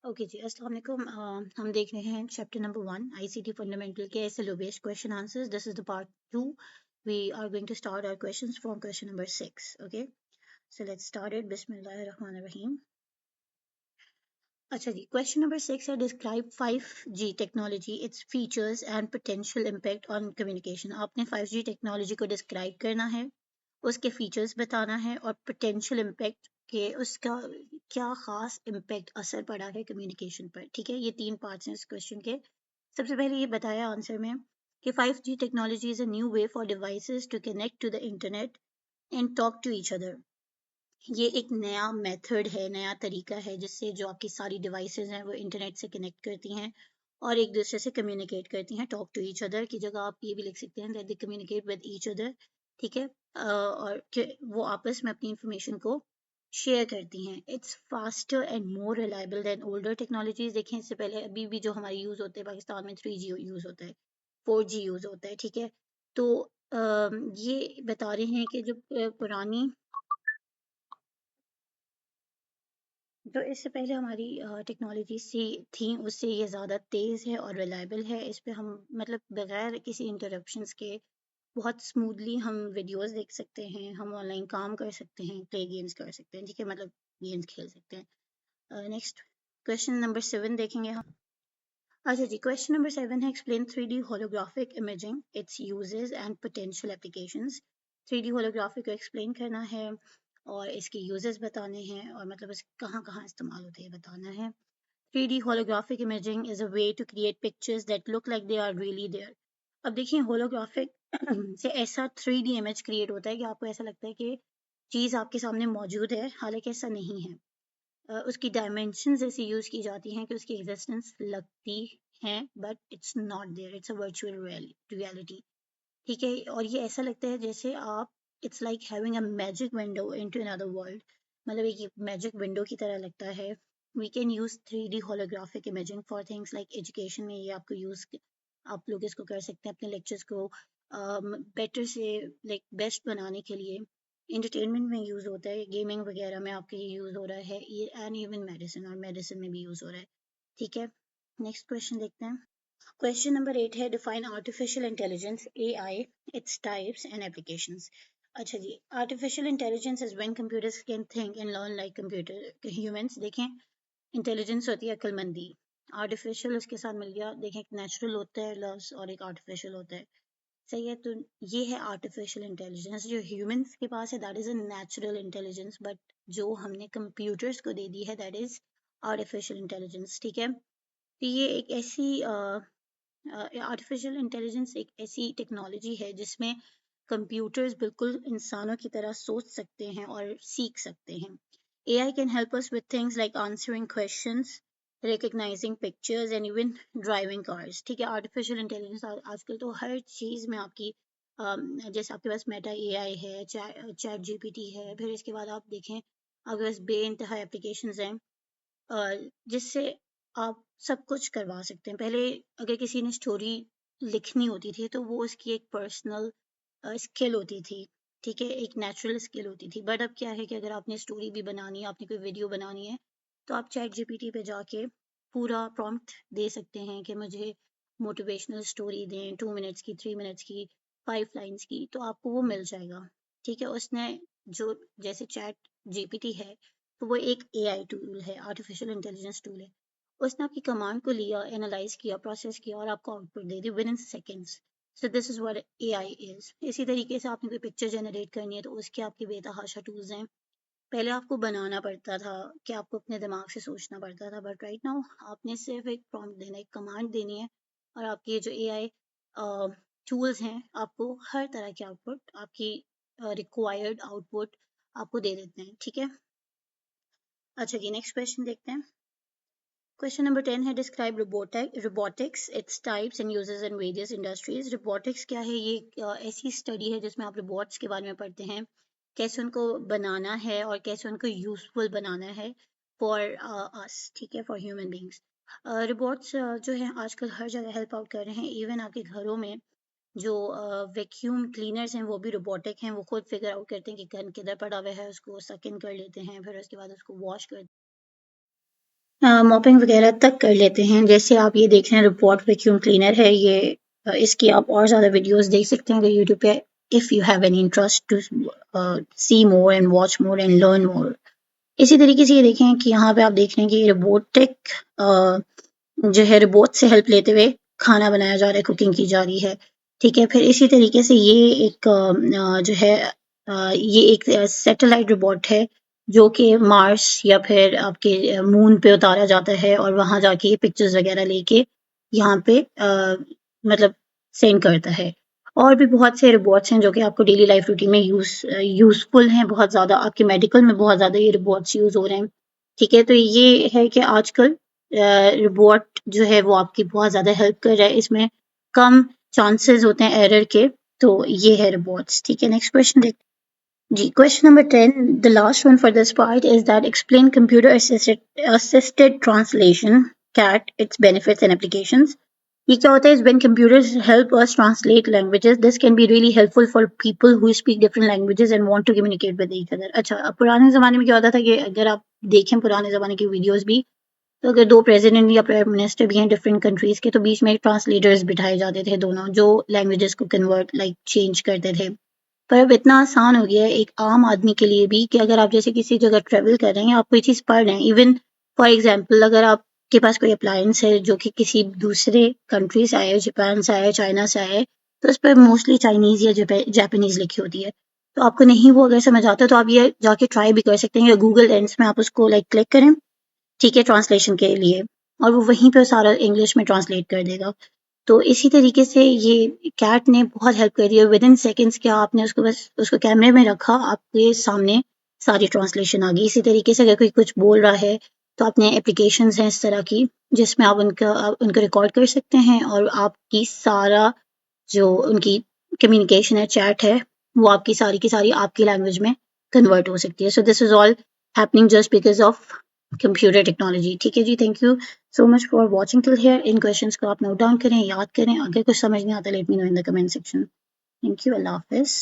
Okay जी, अस्सलाम वालेकुम। हम देख रहे हैं चैप्टर नंबर 1 आईसीटी फंडामेंटल के SLO based question answers. This is the part 2. We are going to start our questions from question number 6. Okay, so let's start it. Bismillahirrahmanirrahim. अच्छा जी, question number 6 है describe 5G technology, its features and potential impact on communication. आपने 5G technology को describe करना है, उसके features बताना है और पोटेंशियल इम्पैक्ट के उसका क्या खास इम्पैक्ट असर पड़ा है कम्युनिकेशन पर। ठीक है, ये 3 पार्ट्स हैं इस क्वेश्चन के। सबसे पहले ये बताया आंसर में कि 5G technology is a new way for devices to connect to the internet and talk to each other. ये एक नया मेथड है, नया तरीका है जिससे जो आपकी सारी डिवाइसेस हैं वो इंटरनेट से कनेक्ट करती हैं और एक दूसरे से कम्युनिकेट करती हैं। टॉक टू ईच अदर की जगह आप ये भी लिख सकते हैं that they communicate with each other. ठीक है, और वो आपस में अपनी इंफॉर्मेशन को शेयर करती हैं। It's faster and more reliable then older technologies. देखें, इससे पहले अभी भी जो हमारी यूज़ होते हैं पाकिस्तान में 3G यूज़ होता है, 4G यूज़ होता है। ठीक है, तो ये बता रहे हैं कि जो पुरानी, तो इससे पहले हमारी टेक्नोलॉजी सी थी उससे ये ज़्यादा तेज़ है और रिलायबल है। इस पे हम मतलब बगैर किसी इंटरप्शंस के बहुत स्मूथली हम वीडियोस देख सकते हैं, हम ऑनलाइन काम कर सकते हैं, प्ले गेम्स कर सकते हैं। ठीक है, मतलब गेम्स खेल सकते हैं। नेक्स्ट क्वेश्चन नंबर 7 देखेंगे हम। अच्छा जी, क्वेश्चन नंबर 7 है explain 3D holographic imaging, it's uses and potential applications. 3D holography को एक्सप्लेन करना है और इसके यूजेस बताने हैं और मतलब इस कहाँ कहाँ इस्तेमाल होते हैं बताना है। 3D holographic imaging is a way to create pictures that look like they are really there. अब देखिए, holographic से ऐसा 3D इमेज क्रिएट होता है कि आपको ऐसा लगता है कि चीज़ आपके सामने मौजूद है, हालांकि ऐसा नहीं है। उसकी डायमेंशंस ऐसी यूज़ की जाती हैं कि उसकी एग्जिस्टेंस लगती हैं but it's not there, it's a virtual reality. ठीक है, और ये ऐसा लगता है जैसे आप, it's like having a magic window into another world, मतलब एक मैजिक विंडो की तरह लगता है। We can use 3D holographic imaging for things like education में, ये आपको यूज, आप लोग इसको कर सकते हैं अपने लेक्चर्स को बेटर से लाइक बेस्ट बनाने के लिए। इंटरटेनमेंट में यूज़ होता है, गेमिंग वगैरह में आपके ये यूज़ हो रहा है, एंड इवन मेडिसिन, और मेडिसिन में भी यूज़ हो रहा है। ठीक है, नेक्स्ट क्वेश्चन देखते हैं। क्वेश्चन नंबर 8 है define artificial intelligence, AI, its types and applications. अच्छा जी, artificial intelligence is when computers can think and learn like computer humans. देखें, इंटेलिजेंस होती है अक्लमंदी, आर्टिफिशियल उसके साथ मिल गया। देखें, एक नेचुरल होता है लव्स और एक आर्टिफिशियल होता है। सही है, तो ये है आर्टिफिशियल इंटेलिजेंस। जो ह्यूमंस के पास है that is a natural intelligence, but जो हमने कंप्यूटर्स को दे दी है दैट इज आर्टिफिशियल इंटेलिजेंस। ठीक है, तो ये एक ऐसी आर्टिफिशियल इंटेलिजेंस एक ऐसी टेक्नोलॉजी है जिसमें कंप्यूटर्स बिल्कुल इंसानों की तरह सोच सकते हैं और सीख सकते हैं। AI can help us with things like answering questions, recognizing pictures and even driving cars. ठीक है, आर्टिफिशियल इंटेलिजेंस आजकल तो हर चीज़ में आपकी जैसे आपके पास मेटा AI है, चैट GPT है, फिर इसके बाद आप देखें आपके पास बेइंतहा एप्लीकेशंस हैं जिससे आप सब कुछ करवा सकते हैं। पहले अगर किसी ने स्टोरी लिखनी होती थी तो वो उसकी एक पर्सनल स्किल होती थी। ठीक है, एक नेचुरल स्किल होती थी, बट अब क्या है कि अगर आपने स्टोरी भी बनानी है, आपने कोई वीडियो बनानी है, तो आप चैट जीपीटी पे जाके पूरा प्रॉम्प्ट दे सकते हैं कि मुझे मोटिवेशनल स्टोरी दें, 2 मिनट्स की, 3 मिनट्स की, 5 लाइन्स की, तो आपको वो मिल जाएगा। ठीक है, उसने जो, जैसे चैट जीपीटी है तो वो एक AI टूल है, आर्टिफिशियल इंटेलिजेंस टूल है। उसने आपकी कमांड को लिया, एनालाइज किया, प्रोसेस किया और आपको output they the with in seconds. So this is what AI is. इसी तरीके से आपने कोई पिक्चर जनरेट करनी है तो उसके आपके बेतहाशा टूल्स हैं। पहले आपको बनाना पड़ता था कि आपको अपने दिमाग से सोचना पड़ता था, बट राइट नाउ आपने सिर्फ एक प्रॉम्प्ट देना, एक कमांड देनी है और आपके ये जो AI टूल्स हैं आपको हर तरह के आउटपुट, आपकी रिक्वायर्ड आउटपुट आपको दे देते हैं। ठीक है, अच्छा जी, नेक्स्ट क्वेश्चन देखते हैं। क्वेश्चन नंबर 10 है describe robotics, it's types and uses in various industries. Robotics क्या है? ये ऐसी स्टडी है जिसमें आप रोबोट्स के बारे में पढ़ते हैं, कैसे उनको बनाना है और कैसे उनको यूजफुल बनाना है फॉर अस। ठीक है, फॉर ह्यूमन बींग्स। रोबोट्स जो है आजकल हर जगह हेल्प आउट कर रहे हैं। इवन आपके घरों में जो वैक्यूम क्लीनर्स हैं वो भी रोबोटिक हैं, वो खुद फिगर आउट करते हैं कि गन किधर पड़ा हुआ है, उसको सक इन कर लेते हैं, फिर उसके बाद उसको वॉश कर मॉपिंग वगैरह तक कर लेते हैं। जैसे आप ये देख रहे हैं रोबोट वैक्यूम क्लीनर है ये, इसकी आप और ज़्यादा वीडियोस देख सकते हैं अगर यूट्यूब पे, if you have any interest to see more and watch more and learn more. इसी तरीके से ये देखें कि यहाँ पे आप देख रहे हैं कि रोबोटिक जो है रोबोट से हेल्प लेते हुए खाना बनाया जा रहा है, कुकिंग की जा रही है। ठीक है, फिर इसी तरीके से ये एक जो है ये एक सैटेलाइट रोबोट है जो कि मार्स या फिर आपके मून पे उतारा जाता है और वहाँ जाके ये पिक्चर्स वगैरह लेके यहाँ पे मतलब सेंड करता है। और भी बहुत से रोबोट्स हैं जो कि आपको डेली लाइफ रूटीन में यूज़फुल हैं बहुत ज़्यादा, आपके मेडिकल में बहुत ज़्यादा ये रोबोट्स यूज़ हो रहे हैं। ठीक है, तो ये है कि आजकल रोबोट जो है वो आपकी बहुत ज़्यादा हेल्प कर रहा है, इसमें कम चांसेस होते हैं एरर के, तो ये है रोबोट्स। ठीक है, नेक्स्ट क्वेश्चन देख जी। Question number 10, the last one for this part is that explain computer assisted translation CAT its benefits and applications. ये क्या होता है? When computers help us translate languages this can be really helpful for people who speak different languages and want to communicate with each other. अच्छा, अब पुराने ज़माने में क्या होता था कि अगर आप देखें पुराने ज़माने की वीडियोस भी, तो अगर दो प्रेसिडेंट या प्राइम मिनिस्टर भी हैं डिफरेंट कंट्रीज के, तो बीच में ट्रांसलेटर्स बिठाए जाते थे दोनों, जो लैंग्वेजेस को कन्वर्ट चेंज करते थे। पर अब इतना आसान हो गया है एक आम आदमी के लिए भी कि अगर आप जैसे किसी जगह ट्रेवल कर रहे हैं, आप कोई चीज़ पढ़ रहे हैं, इवन फॉर एग्जांपल अगर आपके पास कोई अप्लायंस है जो कि किसी दूसरे कंट्री से आया है, जापान से आया है, चाइना से आया है, तो उस पर मोस्टली चाइनीज़ या जापानीज़ लिखी होती है। तो आपको नहीं वो अगर समझ आता तो आप ये जाके ट्राई भी कर सकते हैं, या गूगल लेंस में आप उसको क्लिक करें, ठीक है, ट्रांसलेशन के लिए, और वो वहीं पे सारा इंग्लिश में ट्रांसलेट कर देगा। तो इसी तरीके से ये कैट ने बहुत हेल्प करी है। विदिन सेकंड्स क्या आपने उसको बस उसको कैमरे में रखा, आपके सामने सारी ट्रांसलेशन आ गई। इसी तरीके से अगर कोई कुछ बोल रहा है तो अपने एप्लीकेशंस हैं इस तरह की जिसमें आप उनको रिकॉर्ड कर सकते हैं और आपकी सारा जो उनकी कम्युनिकेशन है, चैट है, वो आपकी सारी की सारी आपकी लैंग्वेज में कन्वर्ट हो सकती है। So this is all happening just because of computer technology. ठीक है जी, thank you so much for watching till here. इन क्वेश्चंस को आप नोट डाउन करें, याद करें। अगर कुछ समझ नहीं आता, let me know in the comment section. Thank you, Allah Hafiz.